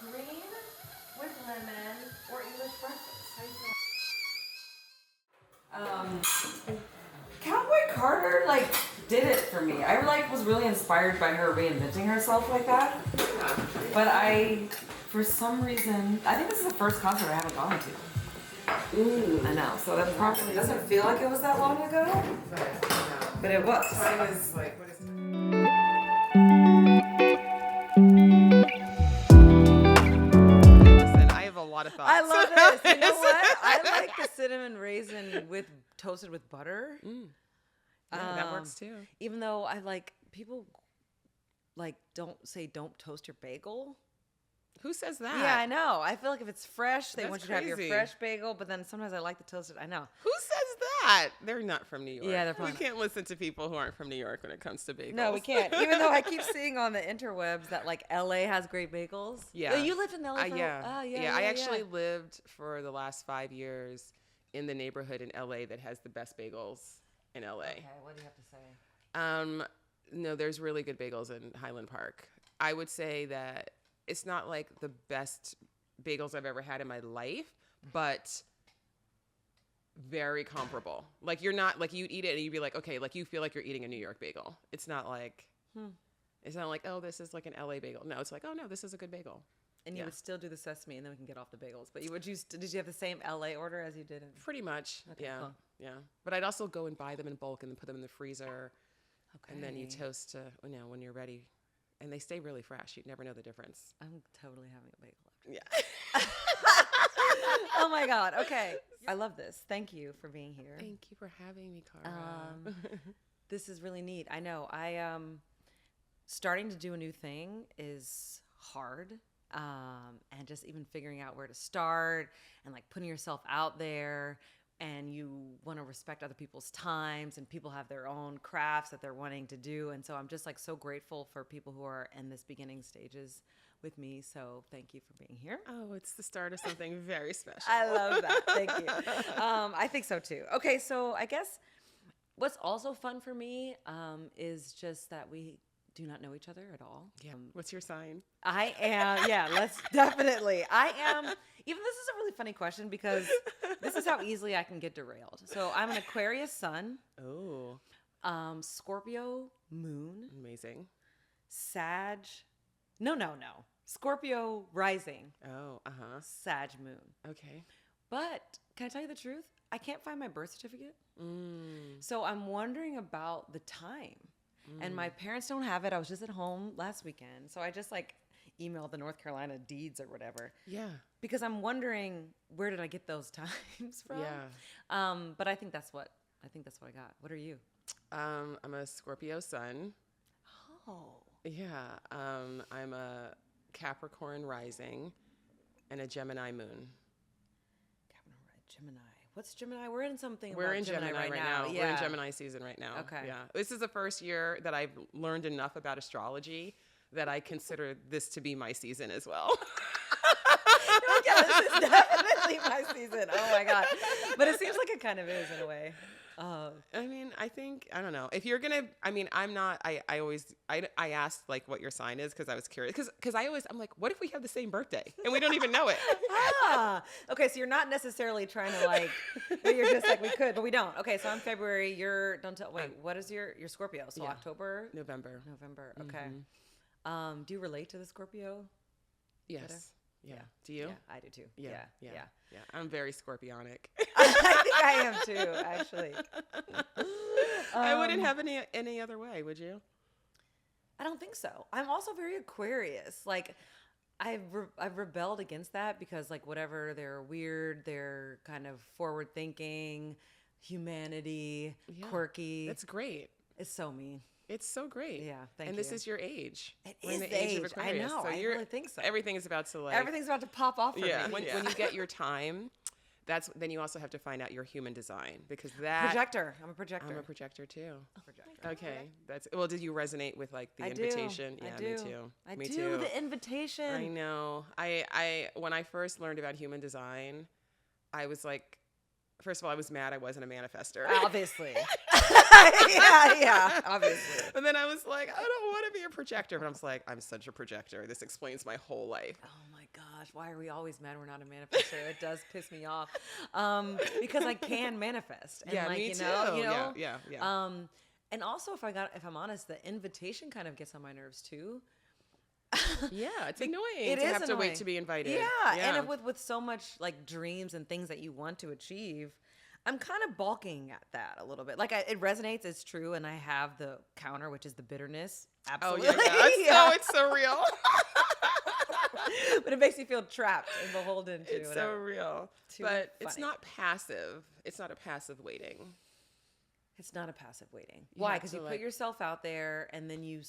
Green with lemon or English breakfast. How you feeling? Cowboy Carter did it for me. I was really inspired by her reinventing herself like that. But for some reason, I think this is the first concert I haven't gone to. Ooh. I know. So that probably doesn't feel like it was that long ago. But it was. I was like, what is it? Listen, I have a lot of thoughts. I love this. You know what? I like the cinnamon raisin toasted with butter. Yeah, that works too. Even though people don't toast your bagel. Who says that? Yeah, I know. I feel like if it's fresh, they That's want you to have your crazy. fresh bagel, but then sometimes I like the toasted. I know. Who says that? They're not from New York. Yeah, they're probably We can't listen to people who aren't from New York when it comes to bagels. No, we can't. Even though I keep seeing on the interwebs that LA has great bagels. Yeah. You lived in LA for yeah. yeah. I actually lived for the last 5 years in the neighborhood in LA that has the best bagels in LA. Okay, what do you have to say? No, there's really good bagels in Highland Park. I would say that it's not like the best bagels I've ever had in my life, but very comparable. Like you're not like you'd eat it and you'd be like, okay, like you feel like you're eating a New York bagel. It's not like oh, this is like an LA bagel. No, it's like, oh no, this is a good bagel. And you would still do the sesame, and then we can get off the bagels. But did you have the same LA order as you did in? Pretty much, Okay, yeah, cool. yeah. But I'd also go and buy them in bulk and then put them in the freezer, Okay. and then you toast when you're ready, and they stay really fresh. You'd never know the difference. I'm totally having a bagel. Yeah. Oh my God. Okay. I love this. Thank you for being here. Thank you for having me, Cara. This is really neat. I know. Starting to do a new thing is hard. And just even figuring out where to start and putting yourself out there, and you want to respect other people's times, and people have their own crafts that they're wanting to do. And so I'm just so grateful for people who are in this beginning stages with me. So thank you for being here. Oh, it's the start of something very special. I love that. Thank you. I think so too. Okay. So I guess what's also fun for me is just that we do not know each other at all. Yeah. What's your sign? I am. Yeah, let's definitely. I am. Even this is a really funny question because this is how easily I can get derailed. So I'm an Aquarius sun, Oh, Scorpio moon, amazing. Sag. No. Scorpio rising, Oh, Sag moon. okay. But can I tell you the truth? I can't find my birth certificate. So I'm wondering about the time. And my parents don't have it. I was just at home last weekend. So I just emailed the North Carolina deeds or whatever. Yeah. Because I'm wondering, where did I get those times from? Yeah. But I think that's what I got. What are you? I'm a Scorpio sun. Oh. Yeah. I'm a Capricorn rising and a Gemini moon. Gemini. What's Gemini? We're in something. We're in Gemini right now. Yeah. We're in Gemini season right now. Okay. Yeah. This is the first year that I've learned enough about astrology that I consider this to be my season as well. Yeah, this is definitely my season. Oh my God. But it seems like it kind of is in a way. I mean, I don't know. If you're going to, I'm not, I asked what your sign is because I was curious. Because I'm like, what if we have the same birthday and we don't even know it? Okay, so you're not necessarily trying to but you're just we could, but we don't. Okay, so I'm February. What is your Scorpio? So yeah. October? November. Okay. Do you relate to the Scorpio? Yes. Better? Yeah. Do you? Yeah, I do too. Yeah. I'm very scorpionic. I think I am too, actually. I wouldn't have any other way, would you? I don't think so. I'm also very Aquarius. I've rebelled against that because whatever, they're weird, they're kind of forward thinking, humanity, quirky. That's great. It's so me. It's so great. Yeah, thank you. And this is your age. It We're is in the age. of I Aquarius. know. So I really think so. Everything is about to Everything's about to pop off for me. When you get your time, then you also have to find out your human design because Projector. I'm a projector. I'm a projector too. Projector. Okay. Did you resonate with the invitation? Yeah, me too. Me too. The invitation. I know. I when I first learned about human design, I was like, first of all, I was mad I wasn't a manifester. Obviously. yeah, obviously. And then I was like, I don't want to be a projector. But I was like, I'm such a projector. This explains my whole life. Oh my gosh, why are we always mad we're not a manifester? It does piss me off. Because I can manifest. And Yeah, like, me you too. know, Yeah. and also if I'm honest, the invitation kind of gets on my nerves too. Yeah, it's annoying It to is have to annoying. wait to be invited. Yeah. And with so much like dreams and things that you want to achieve, I'm kind of balking at that a little bit. Like it resonates, it's true, and I have the counter, which is the bitterness. Absolutely. Oh yeah, it's so real. But it makes you feel trapped and beholden to It's whatever. so real. Too But it's funny. not passive. It's not a passive waiting. It's not a passive waiting. You Why? have Because to, you put like- yourself out there and then you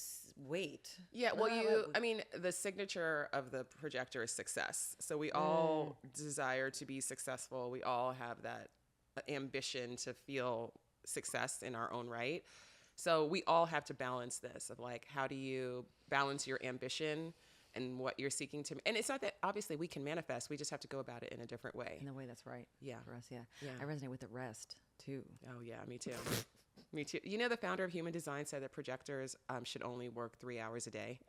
wait. Yeah, well, Uh, I mean, the signature of the projector is success. So we all desire to be successful. We all have that ambition to feel success in our own right. So we all have to balance this of like, how do you balance your ambition and what you're seeking to, and it's not that obviously we can manifest, we just have to go about it in a different way. In a way that's right. Yeah. For us, yeah. Yeah. I resonate with the rest too. Oh yeah, me too. Me too. You know, the founder of Human Design said that projectors should only work 3 hours a day.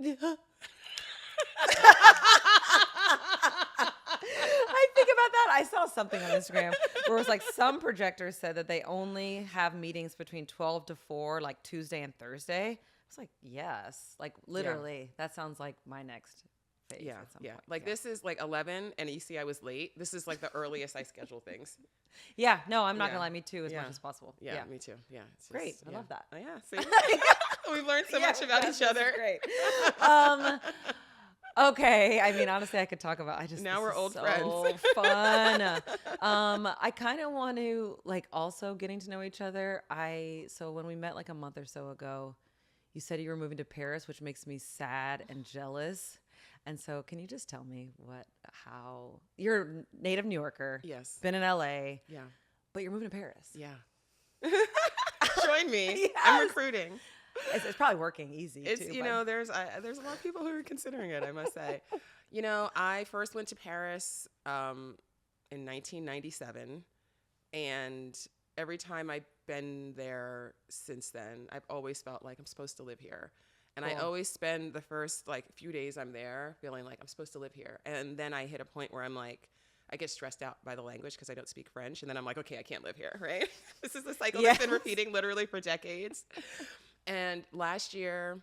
I think about that. I saw something on Instagram where it was like some projectors said that they only have meetings between 12 to 4, like Tuesday and Thursday. It's like, yes, like literally, that sounds like my next phase. Yeah, at some yeah. point. Like this is like 11, and you see I was late. This is like the earliest I schedule things. Yeah, no, I'm not Yeah. gonna lie, me too, as Yeah. much as possible. Yeah, me too. Yeah, it's just, Great. I yeah. love that. Oh, yeah, see, we've learned so Yeah, much about this each is other. Great. Okay. I mean, honestly, I could talk about. Now this we're is old so friends. Fun. I kind of want to like also getting to know each other. So when we met like a month or so ago, you said you were moving to Paris, which makes me sad and jealous. And so, can you just tell me how you're a native New Yorker? Yes. Been in LA, Yeah. but you're moving to Paris. Yeah. Join me. Yes. I'm recruiting. It's probably working easy. It's too, you but- know there's a lot of people who are considering it, I must say. You know, I first went to Paris in 1997, and every time I've been there since then, I've always felt like I'm supposed to live here. And I Cool. always spend the first like few days I'm there feeling like I'm supposed to live here. And then I hit a point where I'm like, I get stressed out by the language because I don't speak French. And then I'm like, okay, I can't live here, right? This is the cycle that's been Yes. repeating literally for decades. And last year,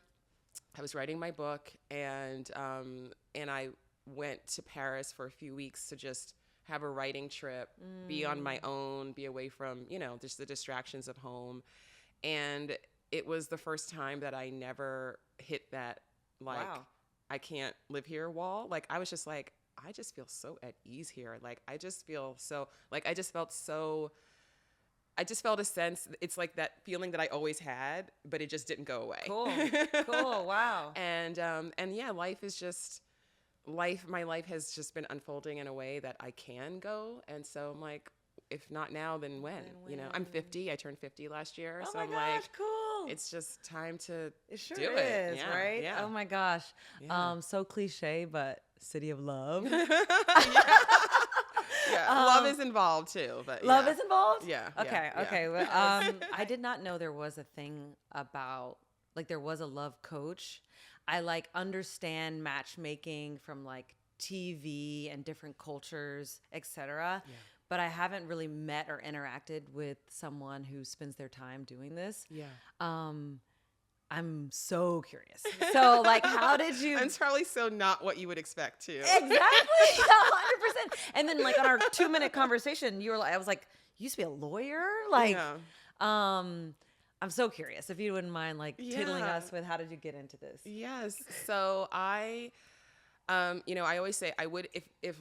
I was writing my book, and I went to Paris for a few weeks to just have a writing trip, be on my own, be away from, you know, just the distractions of home. And it was the first time that I never hit that, like, Wow. I can't live here wall. Like, I was just like, I just feel so at ease here. Like, I just feel so, like, I just felt a sense, it's like that feeling that I always had, but it just didn't go away. Cool. Wow. And yeah, my life has just been unfolding in a way that I can go. And so I'm like, if not now, then when? You know, I'm 50. I turned 50 last year. Oh so my I'm gosh, like, cool. it's just time to It sure do it. is, Yeah, right? yeah. Oh my gosh. Yeah. So cliche, but city of love. Yeah, love is involved too, but Love yeah. is involved? Yeah. Okay, yeah. okay. Well, I did not know there was a thing about, like, there was a love coach. I, like, understand matchmaking from, like, TV and different cultures, etc. Yeah. But I haven't really met or interacted with someone who spends their time doing this. Yeah. I'm so curious. So, like, how did you... And it's probably so not what you would expect too. Exactly, 100%. And then, like, on our 2-minute conversation, you were like, I was like, you used to be a lawyer? Like, Yeah. I'm so curious if you wouldn't mind, like, tiddling Yeah. us with how did you get into this? Yes. So I always say I would, if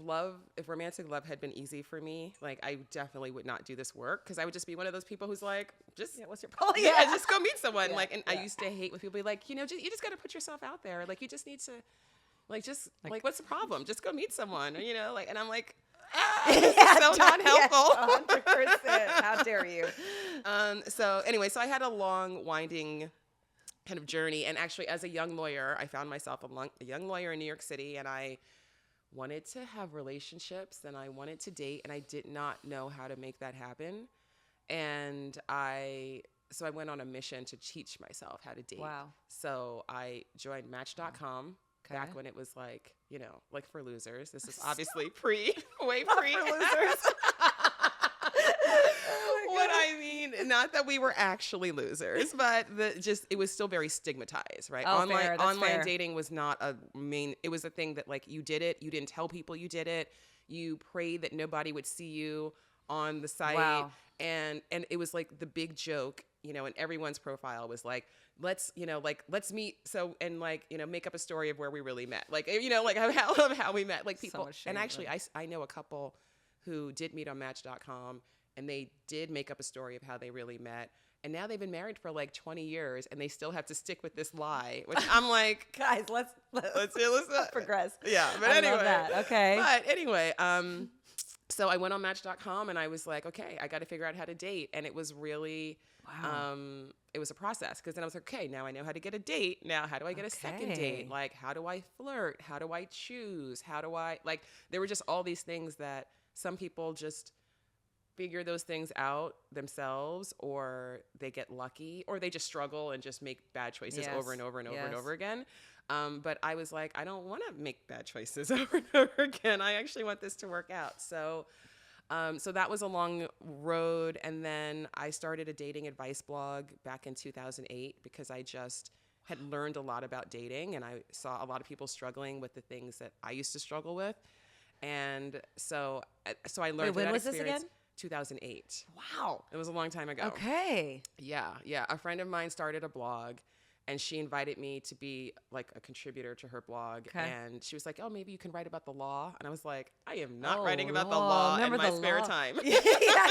romantic love had been easy for me, like, I definitely would not do this work, because I would just be one of those people who's like, just, Yeah, what's your problem? yeah, just go meet someone. Yeah, Like, and I yeah. used to hate when people be like, you know, you just got to put yourself out there. Like, you just need to, like, what's the problem? Just go meet someone, you know, like, and I'm like, this is so not helpful. 100%. How dare you? So anyway, so I had a long, winding kind of journey. And actually, as a young lawyer, I found myself a young lawyer in New York City, and I wanted to have relationships and I wanted to date, and I did not know how to make that happen. And so I went on a mission to teach myself how to date. Wow. So I joined Match.com back when it was like, like for losers. This is obviously way pre. For losers. What I mean, not that we were actually losers, but it was still very stigmatized, right? Oh, fair. That's Online fair. dating was not it was a thing that like you did it, you didn't tell people you did it, you prayed that nobody would see you on the site. Wow. And it was like the big joke, and everyone's profile was like, let's meet. So, and make up a story of where we really met. Like, how we met, like people. So and actually I know a couple who did meet on Match.com, and they did make up a story of how they really met. And now they've been married for like 20 years and they still have to stick with this lie, which I'm like, guys, let's progress. Yeah. But I anyway, love that. Okay. But anyway, so I went on Match.com and I was like, okay, I got to figure out how to date. And it was really, it was a process, because then I was like, okay, now I know how to get a date. Now, how do I get a second date? Like, how do I flirt? How do I choose? How do I, there were just all these things that some people just figure those things out themselves, or they get lucky, or they just struggle and just make bad choices over and over and over and over again. But I was like, I don't want to make bad choices over and over again. I actually want this to work out. So that was a long road. And then I started a dating advice blog back in 2008, because I just had learned a lot about dating, and I saw a lot of people struggling with the things that I used to struggle with. And so I learned. Wait, when was this again? 2008. Wow. It was a long time ago. Okay. Yeah. A friend of mine started a blog, and she invited me to be like a contributor to her blog. Okay. And she was like, oh, maybe you can write about the law. And I was like, I am not writing about the law in my spare time. Yeah,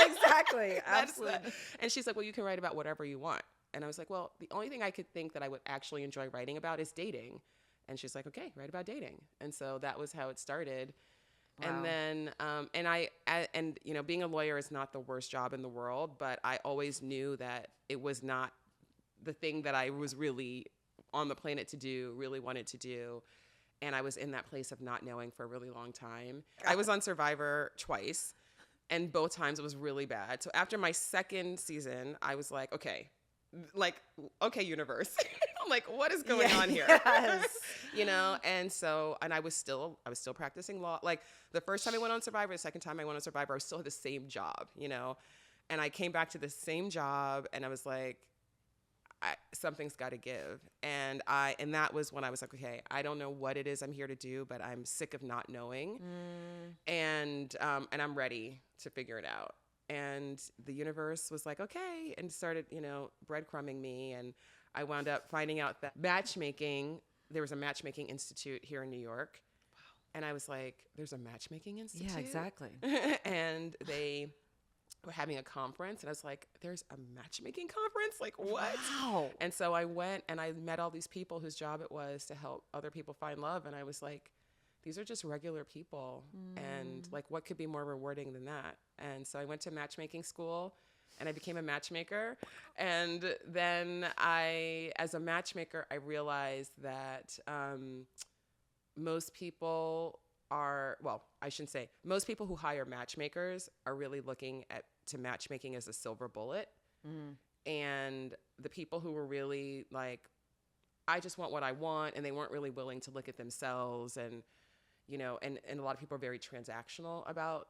exactly. Absolutely. And she's like, well, you can write about whatever you want. And I was like, well, the only thing I could think that I would actually enjoy writing about is dating. And she's like, okay, write about dating. And so that was how it started. Wow. And then, being a lawyer is not the worst job in the world, but I always knew that it was not the thing that I was really on the planet to do, really wanted to do. And I was in that place of not knowing for a really long time. I was on Survivor twice, and both times it was really bad. So after my second season, I was like, okay, universe. I'm like, what is going on here? Yes. And I was still practicing law. Like the first time I went on Survivor, the second time I went on Survivor, I still had the same job, and I came back to the same job, and I was like, something's got to give. And that was when I was like, okay, I don't know what it is I'm here to do, but I'm sick of not knowing. And I'm ready to figure it out. And the universe was like, okay, and started, breadcrumbing me. And I wound up finding out that there was a matchmaking institute here in New York. Wow. And I was like, there's a matchmaking institute? Yeah, exactly. And they were having a conference, and I was like, there's a matchmaking conference? Like, what? Wow. And so I went and I met all these people whose job it was to help other people find love. And I was like, these are just regular people. And like, what could be more rewarding than that? And so I went to matchmaking school, and I became a matchmaker. And then as a matchmaker, I realized that most people who hire matchmakers are really looking to matchmaking as a silver bullet. And the people who were really like, I just want what I want, and they weren't really willing to look at themselves, and and a lot of people are very transactional about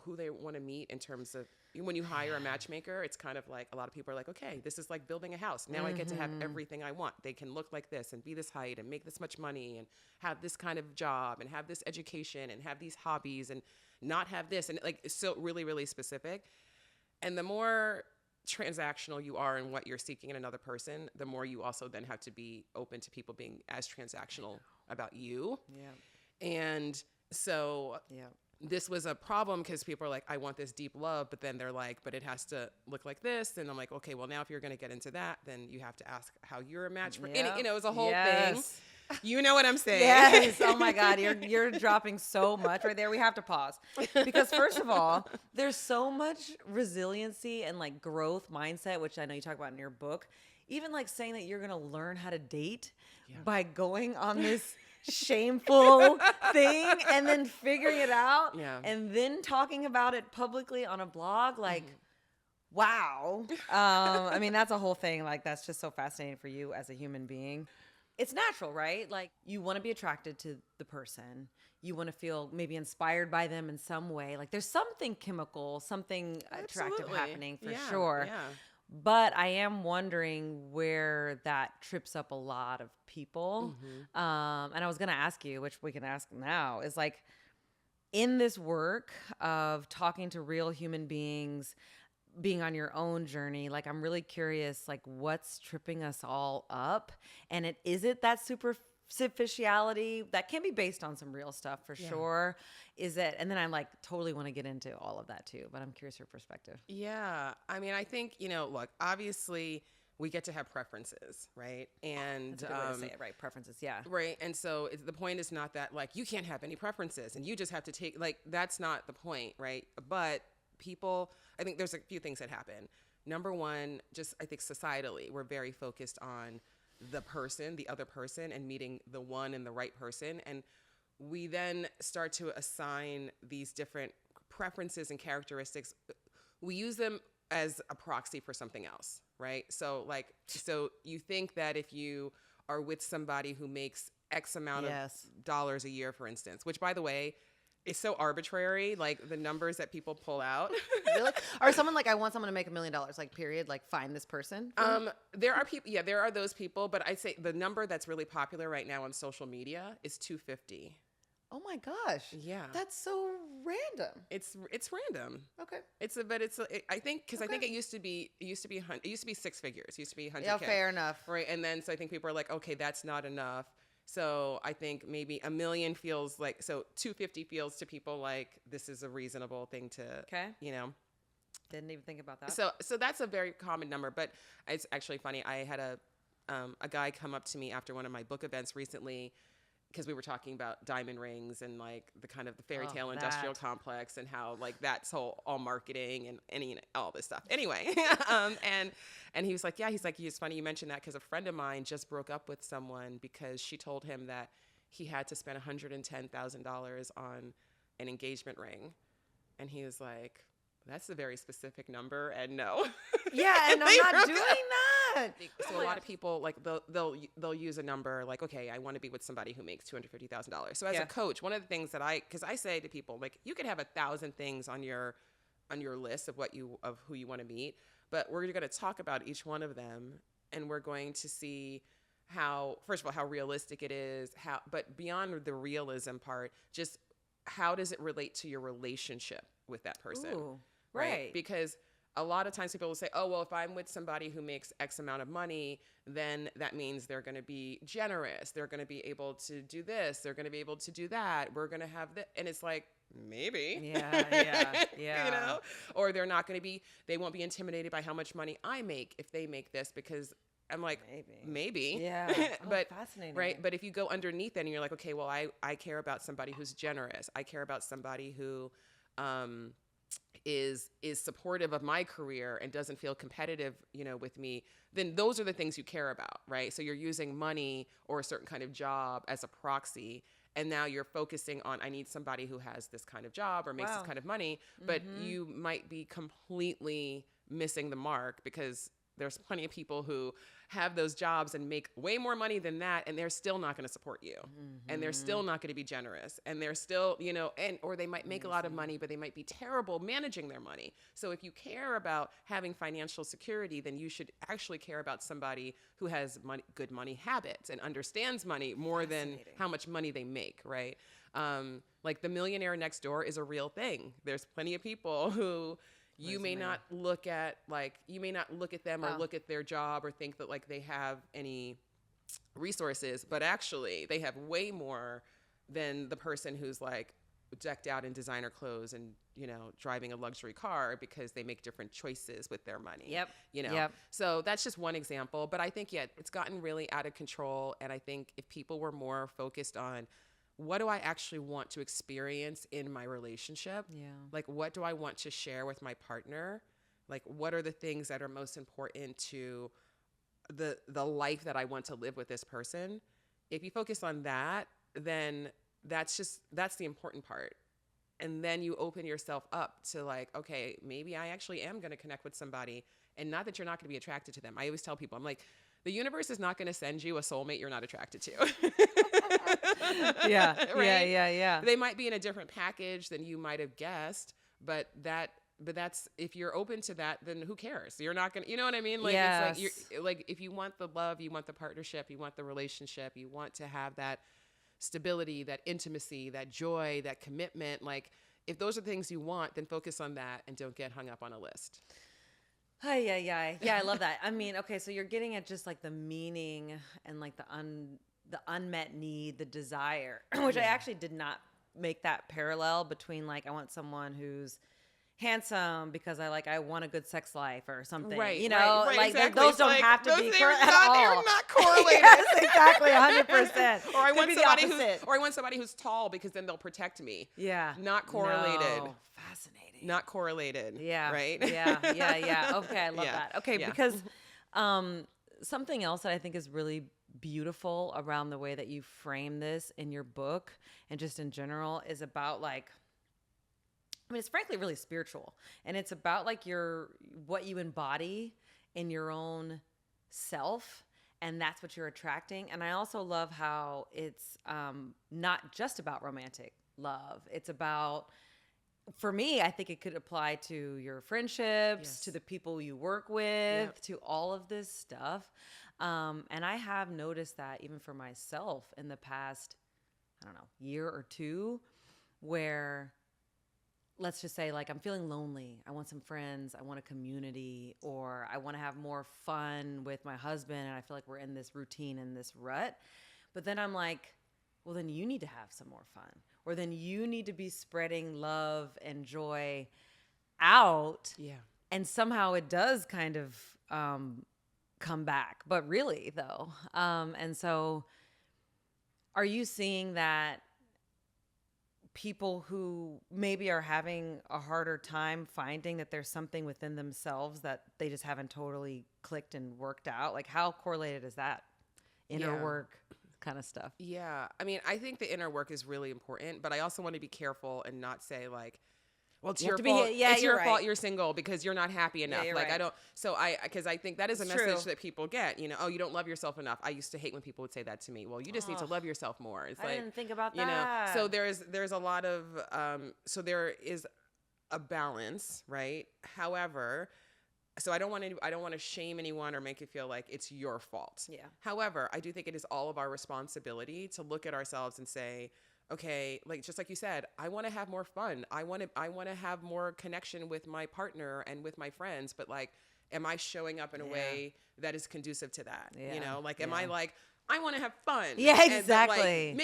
who they want to meet. In terms of when you hire a matchmaker, it's kind of like a lot of people are like, okay, this is like building a house. Now I get to have everything I want. They can look like this and be this height and make this much money and have this kind of job and have this education and have these hobbies and not have this, and like it's so really, really specific. And the more transactional you are in what you're seeking in another person, the more you also then have to be open to people being as transactional about you. Yeah. And so this was a problem, because people are like, I want this deep love, but then they're like, but it has to look like this. And I'm like, okay, well, now if you're going to get into that, then you have to ask how you're a match for, and it was a whole thing. You know what I'm saying? Yes. Oh my God. You're dropping so much right there. We have to pause, because first of all, there's so much resiliency and like growth mindset, which I know you talk about in your book. Even like saying that you're going to learn how to date by going on this shameful thing, and then figuring it out, Yeah. and then talking about it publicly on a blog, like, wow. I mean, that's a whole thing. Like, that's just so fascinating for you as a human being. It's natural, right? Like, you want to be attracted to the person. You want to feel maybe inspired by them in some way. Like, there's something chemical, something attractive Absolutely. happening for Yeah, sure. Yeah. But I am wondering where that trips up a lot of people. And I was going to ask you, which we can ask now, is like, in this work of talking to real human beings, being on your own journey, like, I'm really curious, like, what's tripping us all up? And is it that superficiality that can be based on some real stuff for sure? Is it? And then I like totally want to get into all of that too, but I'm curious your perspective. Yeah. I mean, I think, look, obviously we get to have preferences, right? And That's a good way to say it, right? Preferences, yeah. Right. And so the point is not that, like, you can't have any preferences and you just have to take, like, that's not the point, right? But people, I think there's a few things that happen. Number one, just I think societally, we're very focused on the person, the other person, and meeting the one and the right person. And we then start to assign these different preferences and characteristics. We use them as a proxy for something else, right? So you think that if you are with somebody who makes X amount of dollars a year, for instance, which, by the way, is so arbitrary, like the numbers that people pull out. Really? Or someone like, I want someone to make $1 million, like, period, like, find this person. There are people, there are those people, but I'd say the number that's really popular right now on social media is 250. Oh my gosh. Yeah. That's so random. It's random. Okay. I think it used to be 6 figures. It used to be 100K. Yeah, fair enough. Right. And then, so I think people are like, okay, that's not enough. So I think maybe 1 million feels like, so 250 feels to people like this is a reasonable thing to, Didn't even think about that. So that's a very common number, but it's actually funny. I had a guy come up to me after one of my book events recently, because we were talking about diamond rings and like the kind of the fairy tale industrial complex and how like that's all marketing and all this stuff. Anyway, and he was like, it's funny you mentioned that because a friend of mine just broke up with someone because she told him that he had to spend $110,000 on an engagement ring, and he was like, that's a very specific number, and no. Yeah, and I'm not doing that. So a lot of people, like, they'll use a number like, okay, I want to be with somebody who makes $250,000. So as a coach, one of the things that because I say to people, like, you could have 1,000 things on your list of who you want to meet, but we're going to talk about each one of them, and we're going to see how, first of all, how realistic it is, but beyond the realism part, just how does it relate to your relationship with that person? Ooh, right. Because a lot of times people will say, oh, well, if I'm with somebody who makes X amount of money, then that means they're going to be generous. They're going to be able to do this. They're going to be able to do that. We're going to have this. And it's like, maybe. Yeah. Or they won't be intimidated by how much money I make if they make this, because I'm like, maybe. Yeah. But fascinating. Right. But if you go underneath it and you're like, okay, well, I care about somebody who's generous. I care about somebody who, is supportive of my career and doesn't feel competitive, with me, then those are the things you care about, right? So you're using money or a certain kind of job as a proxy, and now you're focusing on, I need somebody who has this kind of job or makes this kind of money, but you might be completely missing the mark, because there's plenty of people who have those jobs and make way more money than that, and they're still not going to support you, and they're still not going to be generous, and they're still, or they might make a lot of money, but they might be terrible managing their money. So if you care about having financial security, then you should actually care about somebody who has good money habits and understands money more than how much money they make, right? Like the millionaire next door is a real thing. There's plenty of people who you may not look at them or look at their job or think that like they have any resources, but actually they have way more than the person who's like decked out in designer clothes and, driving a luxury car, because they make different choices with their money. Yep. So that's just one example, but I think, it's gotten really out of control. And I think if people were more focused on, what do I actually want to experience in my relationship? Yeah. Like, what do I want to share with my partner? Like, what are the things that are most important to the life that I want to live with this person? If you focus on that, then that's the important part. And then you open yourself up to like, okay, maybe I actually am going to connect with somebody, and not that you're not going to be attracted to them. I always tell people, I'm like, the universe is not going to send you a soulmate you're not attracted to. Yeah. Right? Yeah. They might be in a different package than you might have guessed, but that's, if you're open to that, then who cares? You're not going to, you know what I mean? Like, Yes. it's like, like if you want the love, you want the partnership, you want the relationship, you want to have that stability, that intimacy, that joy, that commitment. Like, if those are things you want, then focus on that and don't get hung up on a list. Yeah, I love that. I mean, okay, so you're getting at just like the meaning and like the unmet need, the desire, which I actually did not make that parallel between like I want someone who's handsome because I want a good sex life or something. Right, you know, right, like exactly. those It's don't like, have to those be things correct are at not, all. they're not correlated. Yes, exactly, 100%. Or I want Could be the somebody opposite. or I want somebody who's tall because then they'll protect me. Yeah. Not correlated. No. Fascinating. Not correlated. Yeah. Right? Yeah. Okay, I love Yeah. that. Okay, Yeah. because something else that I think is really beautiful around the way that you frame this in your book and just in general is about like, I mean, it's frankly really spiritual, and it's about like what you embody in your own self, and that's what you're attracting. And I also love how it's not just about romantic love. It's about, for me, I think it could apply to your friendships, Yes. to the people you work with, to all of this stuff. And I have noticed that even for myself in the past, I don't know, year or two, where let's just say like I'm feeling lonely. I want some friends. I want a community, or I want to have more fun with my husband. And I feel like we're in this routine and this rut. But then I'm like, well, then you need to have some more fun, or then you need to be spreading love and joy out. Yeah. And somehow it does kind of come back, but really though. And so are you seeing that people who maybe are having a harder time finding that there's something within themselves that they just haven't totally clicked and worked out? Like, how correlated is that inner work kind of stuff? Yeah. I mean, I think the inner work is really important, but I also want to be careful and not say like, well, it's your fault. It's your fault you're single because you're not happy enough. you're like right. I don't. So because I think that is a It's message true. that people get. You know, oh, you don't love yourself enough. I used to hate when people would say that to me. Well, you just need to love yourself more. It's I like, didn't think about you know. that. So there's a lot of so there is a balance, right? However, so I don't want to shame anyone or make you feel like it's your fault. Yeah. However, I do think it is all of our responsibility to look at ourselves and say, okay, like just like you said, I want to have more fun. I want to have more connection with my partner and with my friends, but like, am I showing up in a way that is conducive to that? You know, like, am I like, I want to have fun. Yeah, and, exactly.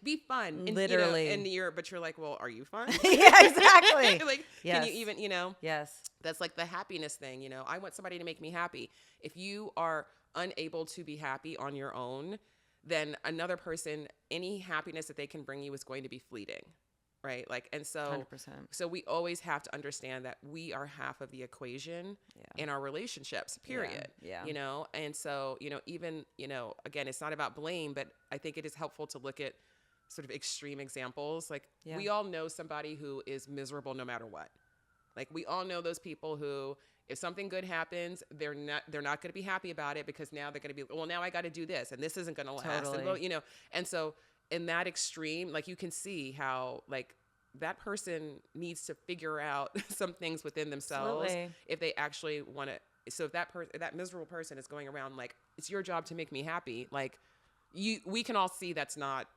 Be fun. And, Literally. You know, but you're like, well, are you fun? Yeah, exactly. Like, Yes. can you even, you know? Yes. That's like the happiness thing, you know. I want somebody to make me happy. If you are unable to be happy on your own, then another person, any happiness that they can bring you is going to be fleeting, right? Like, and so 100%. So we always have to understand that we are half of the equation in our relationships, period. Yeah. You know, and so, you know, even, you know, again, it's not about blame, but I think it is helpful to look at sort of extreme examples. Like we all know somebody who is miserable no matter what. Like we all know those people who, if something good happens, they're not going to be happy about it because now they're going to be, well, now I got to do this and this isn't going to last. Totally. And, well, you know, and so in that extreme, like you can see how like that person needs to figure out some things within themselves. Absolutely. If they actually want to. So if that miserable person is going around like, it's your job to make me happy, like we can all see that's not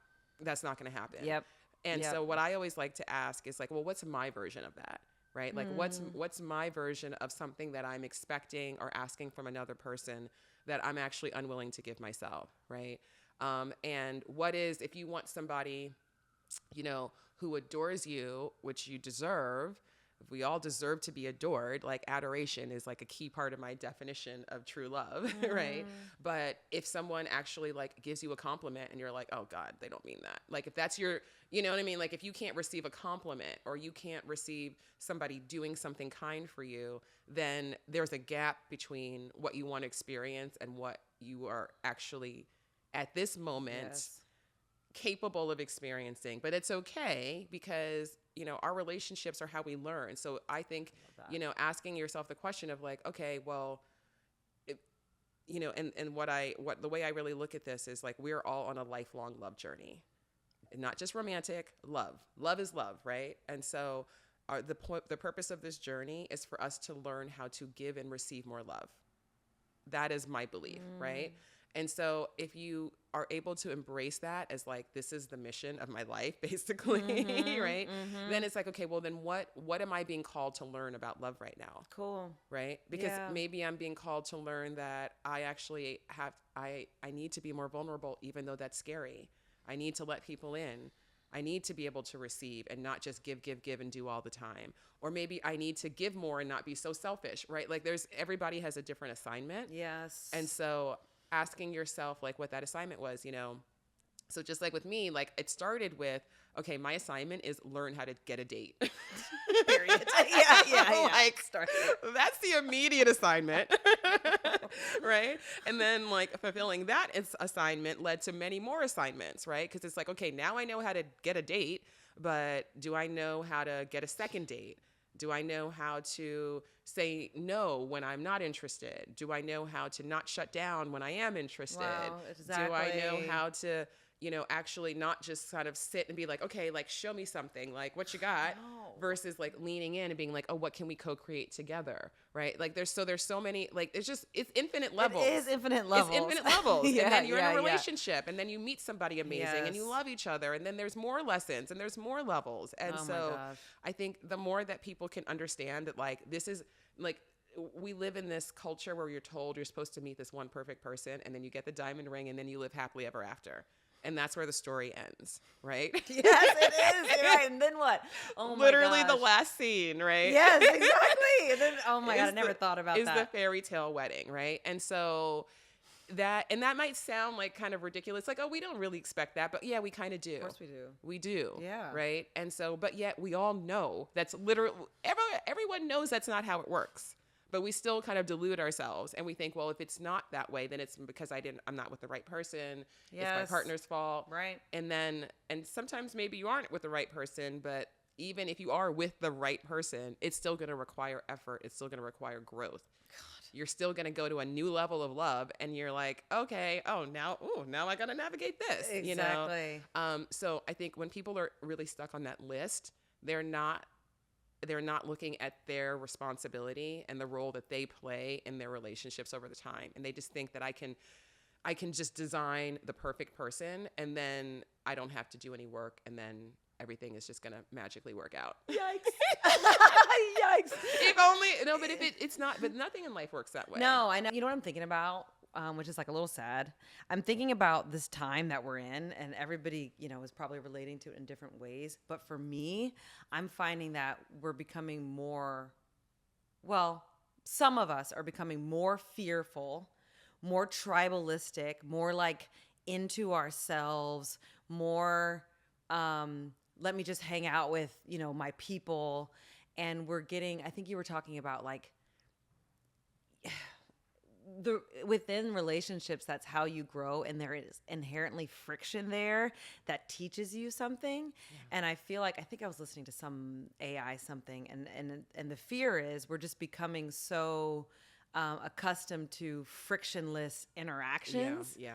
going to happen. Yep. And so what I always like to ask is like, well, what's my version of that? Right? Like what's my version of something that I'm expecting or asking from another person that I'm actually unwilling to give myself, right? And what is, if you want somebody, you know, who adores you, which you deserve, we all deserve to be adored, like adoration is like a key part of my definition of true love, right? But if someone actually like gives you a compliment and you're like, oh God, they don't mean that. Like if that's your, you know what I mean? Like if you can't receive a compliment or you can't receive somebody doing something kind for you, then there's a gap between what you want to experience and what you are actually at this moment capable of experiencing. But it's okay because, you know, our relationships are how we learn. So I think, you know, asking yourself the question of like, okay, well, you know, and what the way I really look at this is like, we're all on a lifelong love journey, not just romantic love. Love is love, right? And so the purpose of this journey is for us to learn how to give and receive more love. That is my belief, right? And so if you are able to embrace that as like, this is the mission of my life, basically, right? Then it's like, okay, well then what am I being called to learn about love right now? Cool. Right? Because maybe I'm being called to learn that I actually I need to be more vulnerable, even though that's scary. I need to let people in. I need to be able to receive and not just give and do all the time. Or maybe I need to give more and not be so selfish, right? Like everybody has a different assignment. Yes. And so asking yourself like what that assignment was, you know. So just like with me, like it started with, okay, my assignment is learn how to get a date. Period. Yeah. Like that's the immediate assignment. Right? And then like fulfilling that assignment led to many more assignments, right? Because it's like, okay, now I know how to get a date, but do I know how to get a second date? Do I know how to say no when I'm not interested? Do I know how to not shut down when I am interested? Wow, exactly. Do I know how to, you know, actually not just kind of sit and be like, okay, like show me something, like what you got, versus like leaning in and being like, oh, what can we co-create together, right? Like there's so many, like it's infinite levels. It is infinite levels. It's infinite levels. Yeah, and then you're in a yeah. relationship and then you meet somebody amazing and you love each other and then there's more lessons and there's more levels. And so I think the more that people can understand that like this is like, we live in this culture where you're told you're supposed to meet this one perfect person and then you get the diamond ring and then you live happily ever after. And that's where the story ends, right? Yes, it is. Right. And then what? Oh my Literally gosh. the last scene, right? Yes, exactly. And then, oh my God, I never thought about that. Is the fairy tale wedding, right? And so that might sound like kind of ridiculous. Like, oh, we don't really expect that. But yeah, we kind of do. Of course we do. We do. Yeah. Right? And so, but yet we all know that's literally, everyone knows that's not how it works. But we still kind of delude ourselves and we think, well, if it's not that way, then it's because I'm not with the right person. Yes. It's my partner's fault. Right. And sometimes maybe you aren't with the right person, but even if you are with the right person, it's still going to require effort. It's still going to require growth. God. You're still going to go to a new level of love and you're like, okay, now I got to navigate this. Exactly. You know? So I think when people are really stuck on that list, they're not looking at their responsibility and the role that they play in their relationships over the time. And they just think that I can just design the perfect person and then I don't have to do any work and then everything is just going to magically work out. Yikes. Yikes. It's not, but nothing in life works that way. No, I know. You know what I'm thinking about? Which is like a little sad. I'm thinking about this time that we're in and everybody, you know, is probably relating to it in different ways. But for me, I'm finding that we're becoming some of us are becoming more fearful, more tribalistic, more like into ourselves, more, let me just hang out with, you know, my people. And we're getting, I think you were talking about like, within relationships, that's how you grow, and there is inherently friction there that teaches you something. Yeah. And I think I was listening to some AI something, and the fear is we're just becoming so accustomed to frictionless interactions. Yeah.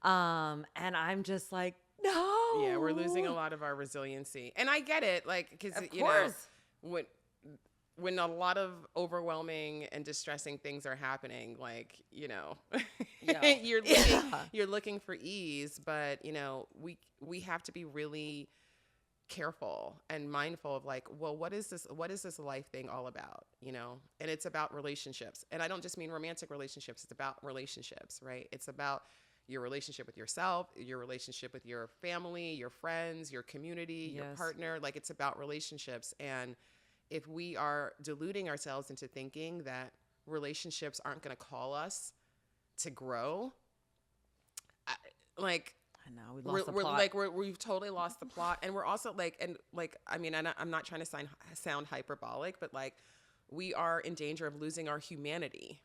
And I'm just like, no. Yeah, we're losing a lot of our resiliency, and I get it, like because you course. know when a lot of overwhelming and distressing things are happening, like, you know, you're looking for ease, but you know, we have to be really careful and mindful of like, well, what is this life thing all about, you know? And it's about relationships. And I don't just mean romantic relationships, it's about relationships, right? It's about your relationship with yourself, your relationship with your family, your friends, your community, your partner, like it's about relationships. And if we are deluding ourselves into thinking that relationships aren't going to call us to grow, I know we lost the plot. We've totally lost the plot, and we're also I mean, I'm not trying to sound hyperbolic, but like we are in danger of losing our humanity.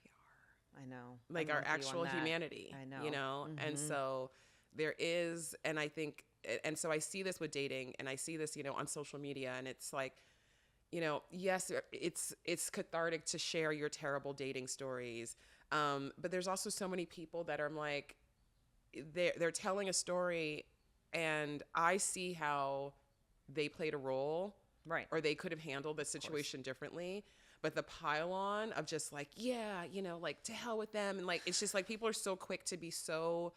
We are. I know. Like our actual humanity. I know. You know, and so there is, and I think and so I see this with dating, and I see this, on social media, and it's like, yes, it's cathartic to share your terrible dating stories. But there's also so many people that are like, they're telling a story, and I see how they played a role, Right. or they could have handled the situation differently. But the pile on of just like, yeah, like to hell with them. And like, it's just like people are so quick to be so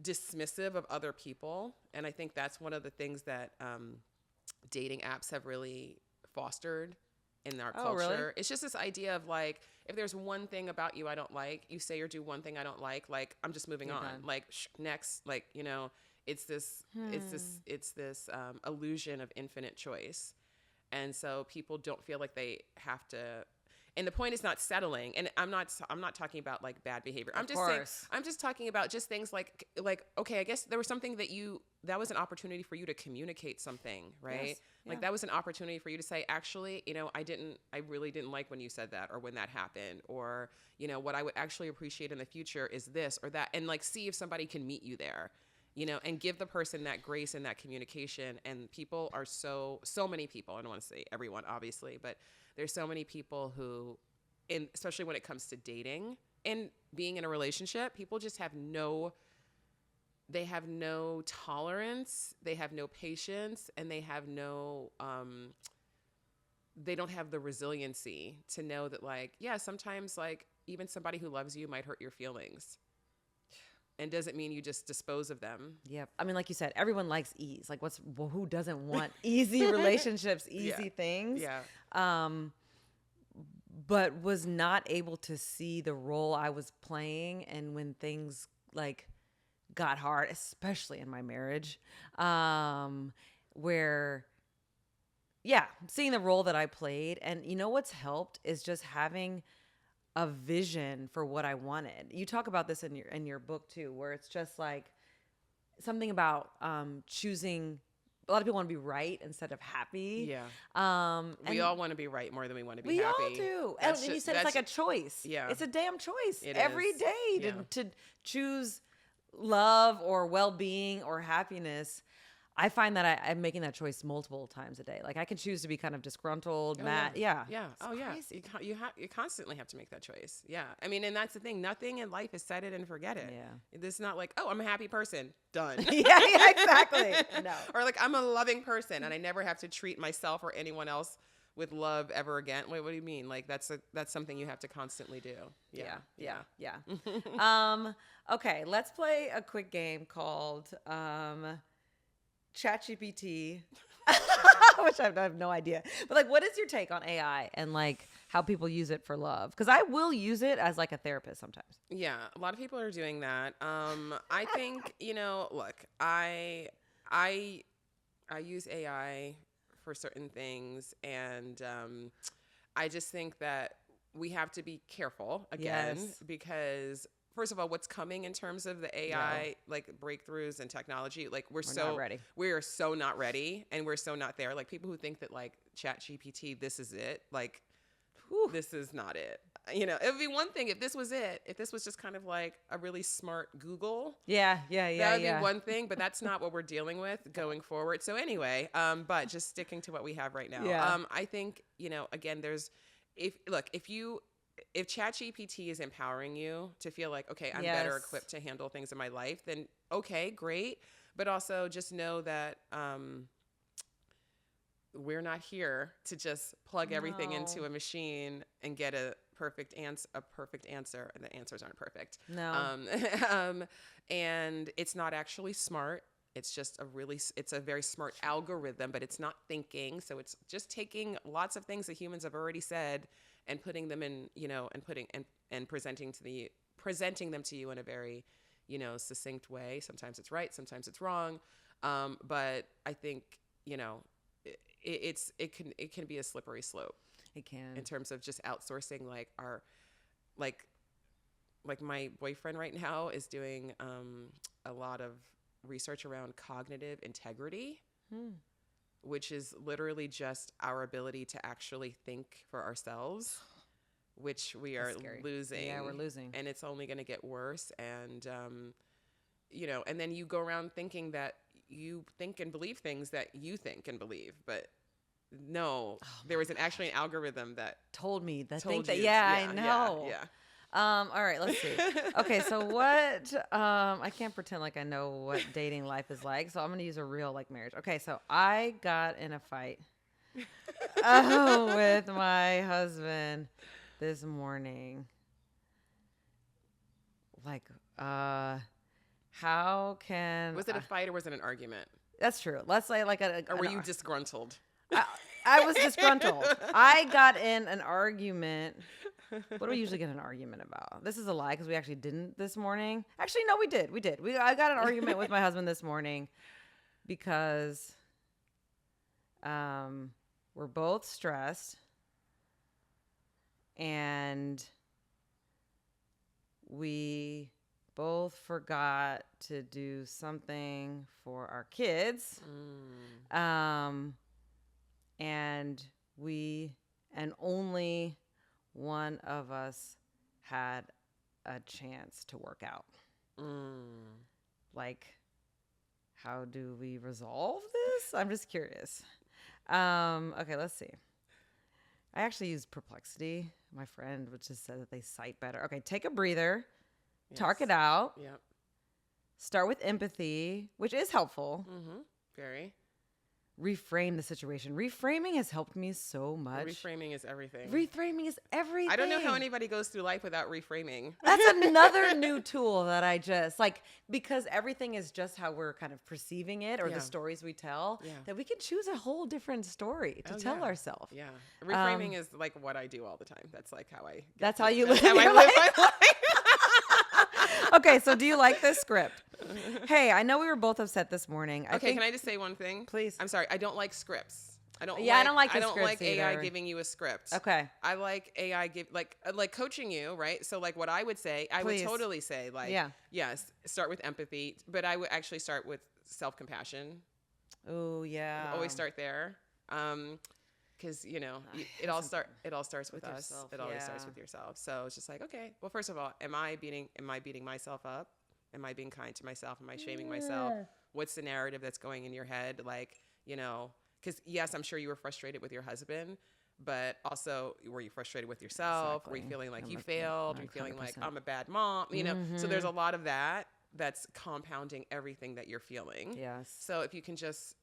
dismissive of other people. And I think that's one of the things that dating apps have really fostered in our culture. Really? It's just this idea of like, if there's one thing about you I don't like, you say or do one thing I don't like I'm just moving on. Done. Like next, like, it's this illusion of infinite choice. And so people don't feel like they have to, and the point is not settling. And I'm not talking about like bad behavior. I'm just talking about just things like, okay, I guess there was something that was an opportunity for you to communicate something, right? Yes. Yeah. Like that was an opportunity for you to say, actually, I really didn't like when you said that, or when that happened, or, what I would actually appreciate in the future is this or that. And like, see if somebody can meet you there, and give the person that grace and that communication. And people are so many people, I don't want to say everyone, obviously, but there's so many people who, especially when it comes to dating and being in a relationship, people just have no tolerance, they have no patience, and they have no, they don't have the resiliency to know that like, yeah, sometimes like even somebody who loves you might hurt your feelings. And doesn't mean you just dispose of them. Yeah. I mean, like you said, everyone likes ease. Like who doesn't want easy relationships, easy things? Yeah. But was not able to see the role I was playing. And when things like got hard, especially in my marriage, where, seeing the role that I played. And what's helped is just having a vision for what I wanted. You talk about this in your book too, where it's just like something about choosing. A lot of people want to be right instead of happy. Yeah. We all want to be right more than we want to be happy. We all do. And you said it's like a choice. Yeah. It's a damn choice It every is. day to choose love or well-being or happiness. I find that I'm making that choice multiple times a day. Like I can choose to be kind of disgruntled, mad. Yeah. Yeah. Crazy. You constantly have to make that choice. Yeah. I mean, and that's the thing. Nothing in life is set it and forget it. Yeah. This is not like, oh, I'm a happy person. Done. yeah, exactly. No. Or like, I'm a loving person and I never have to treat myself or anyone else with love ever again. Wait, what do you mean? Like that's something you have to constantly do. Yeah. Okay. Let's play a quick game called, ChatGPT, which I have no idea. But like, what is your take on AI and like how people use it for love? Because I will use it as like a therapist sometimes. Yeah, a lot of people are doing that. I think look, I use AI for certain things, and I just think that we have to be careful again because. First of all, what's coming in terms of the AI like breakthroughs and technology, like we're so not ready. We are so not ready, and we're so not there. Like people who think that like ChatGPT, this is it. Like, this is not it. It would be one thing if this was it. If this was just kind of like a really smart Google. Yeah. That would be one thing, but that's not what we're dealing with going forward. So anyway, but just sticking to what we have right now. Yeah. I think again, if ChatGPT is empowering you to feel like, okay, I'm better equipped to handle things in my life, then okay, great. But also just know that we're not here to just plug everything into a machine and get a perfect answer, and the answers aren't perfect. No. And it's not actually smart. It's just it's a very smart algorithm, but it's not thinking. So it's just taking lots of things that humans have already said and putting them in, and presenting them to you in a very, succinct way. Sometimes it's right, sometimes it's wrong. But I think, it can be a slippery slope. It can. In terms of just outsourcing like my boyfriend right now is doing a lot of research around cognitive integrity. Which is literally just our ability to actually think for ourselves, which we are losing. Yeah, we're losing. And it's only going to get worse. And, and then you go around thinking that you think and believe things that you think and believe, but no, there was actually an algorithm that told me that told think that. you. Yeah, I know. Yeah. All right, let's see. Okay, so what? I can't pretend like I know what dating life is like, so I'm gonna use a real like marriage. Okay, so I got in a fight with my husband this morning. Like, how can Was it a fight or was it an argument? That's true. Let's say like or were you disgruntled? I was disgruntled. I got in an argument. What do we usually get in an argument about? This is a lie because we actually didn't this morning. Actually, no, we did. I got an argument with my husband this morning because we're both stressed and we both forgot to do something for our kids. And only one of us had a chance to work out. Like, how do we resolve this? I'm just curious. Okay, let's see. I actually used Perplexity. My friend would just say that they cite better. Okay, take a breather. Yes. Talk it out. Yep. Start with empathy, which is helpful. Very. Reframe the situation. Reframing has helped me so much. Reframing is everything. Reframing is everything. I don't know how anybody goes through life without reframing. That's another new tool that I just like, because everything is just how we're kind of perceiving it, or the stories we tell, that we can choose a whole different story to tell ourselves. Yeah. Reframing is like what I do all the time. That's like how I. That's how you live my life. Okay, so do you like this script? Hey, I know we were both upset this morning. Can I just say one thing? Please. I'm sorry. I don't like scripts. I don't like AI giving you a script. Okay. I like AI like coaching you, right? So like what I would say, I would totally say like, yes, start with empathy, but I would actually start with self-compassion. Oh yeah. Always start there. Because it all starts with us. Yourself, it always starts with yourself. So it's just like, okay, well, first of all, am I beating myself up? Am I being kind to myself? Am I shaming myself? What's the narrative that's going in your head? Like, because yes, I'm sure you were frustrated with your husband, but also were you frustrated with yourself? Exactly. Were you feeling like you failed? Were you feeling like I'm a bad mom? So there's a lot of that's compounding everything that you're feeling. Yes. So if you can just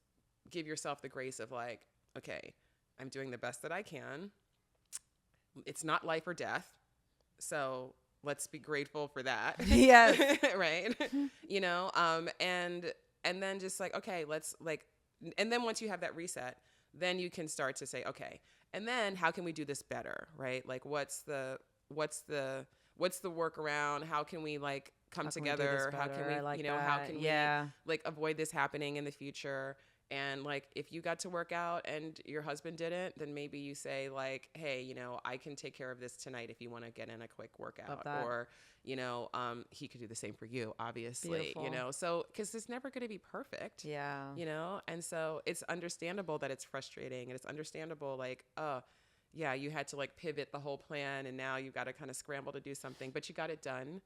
give yourself the grace of like, okay, I'm doing the best that I can. It's not life or death. So let's be grateful for that. Yes. Right. And then just like, okay, let's like, and then once you have that reset, then you can start to say, okay, and then how can we do this better? Right. Like what's the workaround? How can we like come together? How can we, how can we like avoid this happening in the future? And like, if you got to work out and your husband didn't, then maybe you say like, hey, I can take care of this tonight if you want to get in a quick workout, or, he could do the same for you, obviously, Beautiful. so, cause it's never going to be perfect, and so it's understandable that it's frustrating, and it's understandable. Like, you had to like pivot the whole plan, and now you've got to kind of scramble to do something, but you got it done.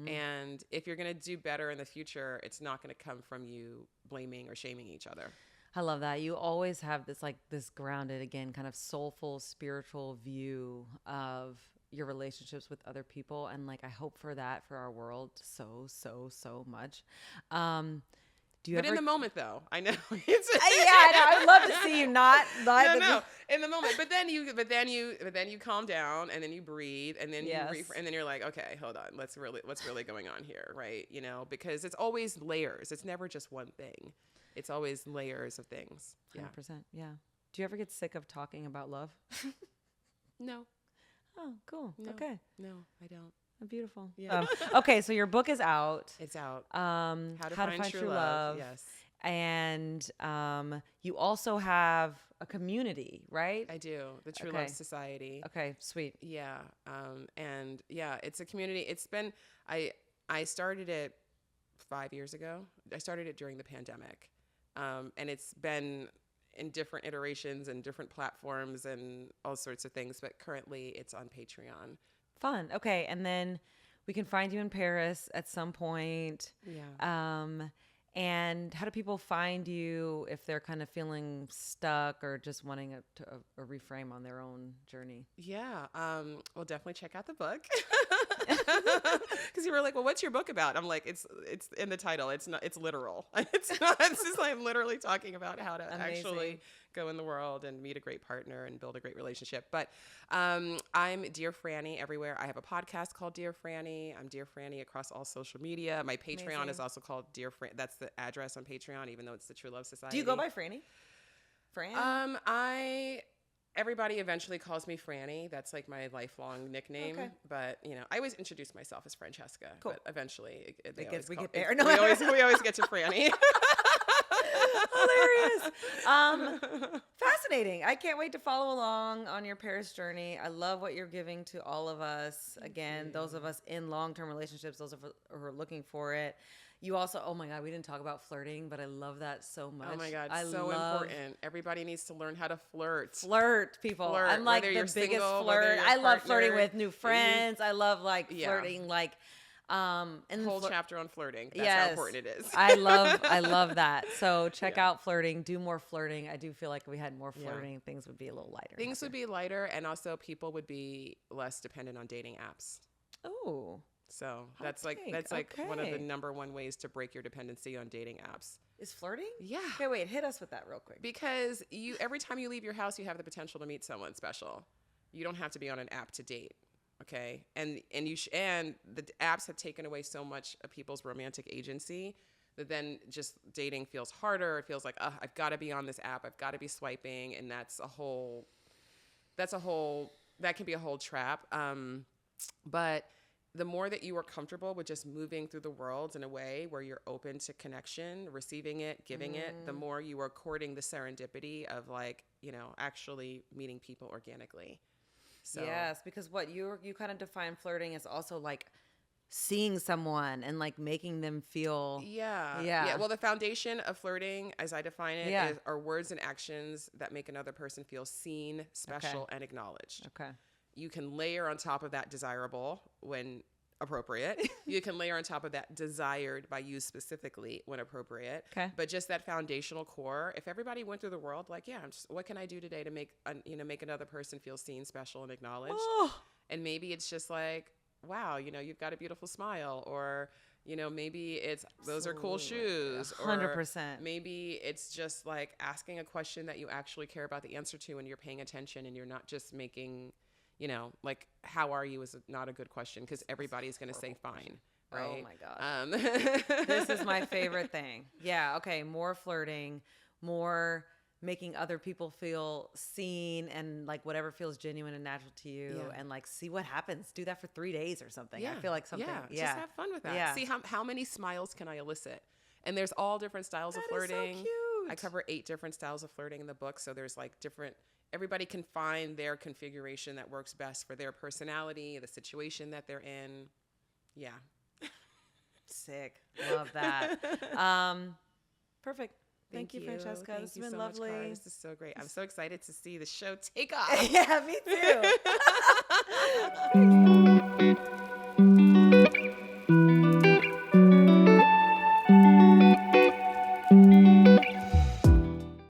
And if you're going to do better in the future, it's not going to come from you blaming or shaming each other. I love that. You always have this grounded, again, kind of soulful, spiritual view of your relationships with other people. And like, I hope for that for our world so much. But in the moment, though, I know. I know. I would love to see you not no, in the moment. But then you calm down, and then you breathe, and then and then you're like, okay, hold on, what's really going on here, right? Because it's always layers. It's never just one thing. It's always layers of things. 100%. Yeah. Do you ever get sick of talking about love? No. Oh, cool. No. Okay. No, I don't. Beautiful. Yeah. Okay, so your book is out. It's out. How to Find True Love. Yes. And you also have a community, right? I do. The True Love Society. Okay, sweet. Yeah. And yeah, it's a community. It's been, I started it 5 years ago. I started it during the pandemic. And it's been in different iterations and different platforms and all sorts of things, but currently it's on Patreon. Fun. Okay. And then we can find you in Paris at some point. Yeah. And how do people find you if they're kind of feeling stuck or just wanting a reframe on their own journey? Yeah. Well, definitely check out the book. Because you were like, well, what's your book about? I'm like, it's in the title. It's not, it's literal. It's not, it's just like I'm literally talking about how to actually go in the world and meet a great partner and build a great relationship. But I'm Dear Franny everywhere. I have a podcast called Dear Franny. I'm Dear Franny across all social media. My Patreon is also called Dear Franny. That's the address on Patreon, even though it's the True Love Society. Do you go by Franny? Fran? Everybody eventually calls me Franny. That's like my lifelong nickname. Okay. But, you know, I always introduce myself as Francesca. Cool. But eventually we always get to Franny. Hilarious. Fascinating. I can't wait to follow along on your Paris journey. I love what you're giving to all of us. Again, those of us in long-term relationships, those of us who are looking for it. You also, oh my God, we didn't talk about flirting, but I love that so much. Oh my God, so important. Everybody needs to learn how to flirt. Flirt, people. Flirt, I'm like the biggest single, flirt. I love flirting with new friends. I love flirting, and whole chapter on flirting. That's how important it is. I love that. So check out flirting. Do more flirting. I do feel like if we had more flirting, things would be a little lighter. Things would be lighter, and also people would be less dependent on dating apps. Oh. So that's one of the number one ways to break your dependency on dating apps. Is flirting? Yeah. Okay, wait, hit us with that real quick. Because every time you leave your house, you have the potential to meet someone special. You don't have to be on an app to date. Okay. And the apps have taken away so much of people's romantic agency that then just dating feels harder. It feels like, I've got to be on this app. I've got to be swiping. And that can be a whole trap. But the more that you are comfortable with just moving through the world in a way where you're open to connection, receiving it, giving it, the more you are courting the serendipity of actually meeting people organically. So yes, because what you kind of define flirting as also like seeing someone and like making them feel yeah. Well, the foundation of flirting, as I define it, are words and actions that make another person feel seen, special, and acknowledged. Okay. You can layer on top of that desirable when appropriate. You can layer on top of that desired by you specifically when appropriate. Okay. But just that foundational core, if everybody went through the world like, what can I do today to make another person feel seen, special, and acknowledged? Oh. And maybe it's just like, wow, you've got a beautiful smile, or maybe it's those are cool shoes, 100%. Maybe it's just like asking a question that you actually care about the answer to, and you're paying attention, and you're not just making like, how are you is not a good question, because everybody's going to say fine, right? Oh my God. This is my favorite thing. Yeah. Okay. More flirting, more making other people feel seen, and like whatever feels genuine and natural to you, and like see what happens. Do that for 3 days or something. I feel like something. Yeah. Just have fun with that. Yeah. See how many smiles can I elicit? And there's all different styles of flirting. Is so cute. I cover 8 different styles of flirting in the book. So there's like everybody can find their configuration that works best for their personality, the situation that they're in. Yeah. Sick. Love that. Perfect. Thank you, Francesca. This has been lovely. This is so great. I'm so excited to see the show take off. Yeah, me too.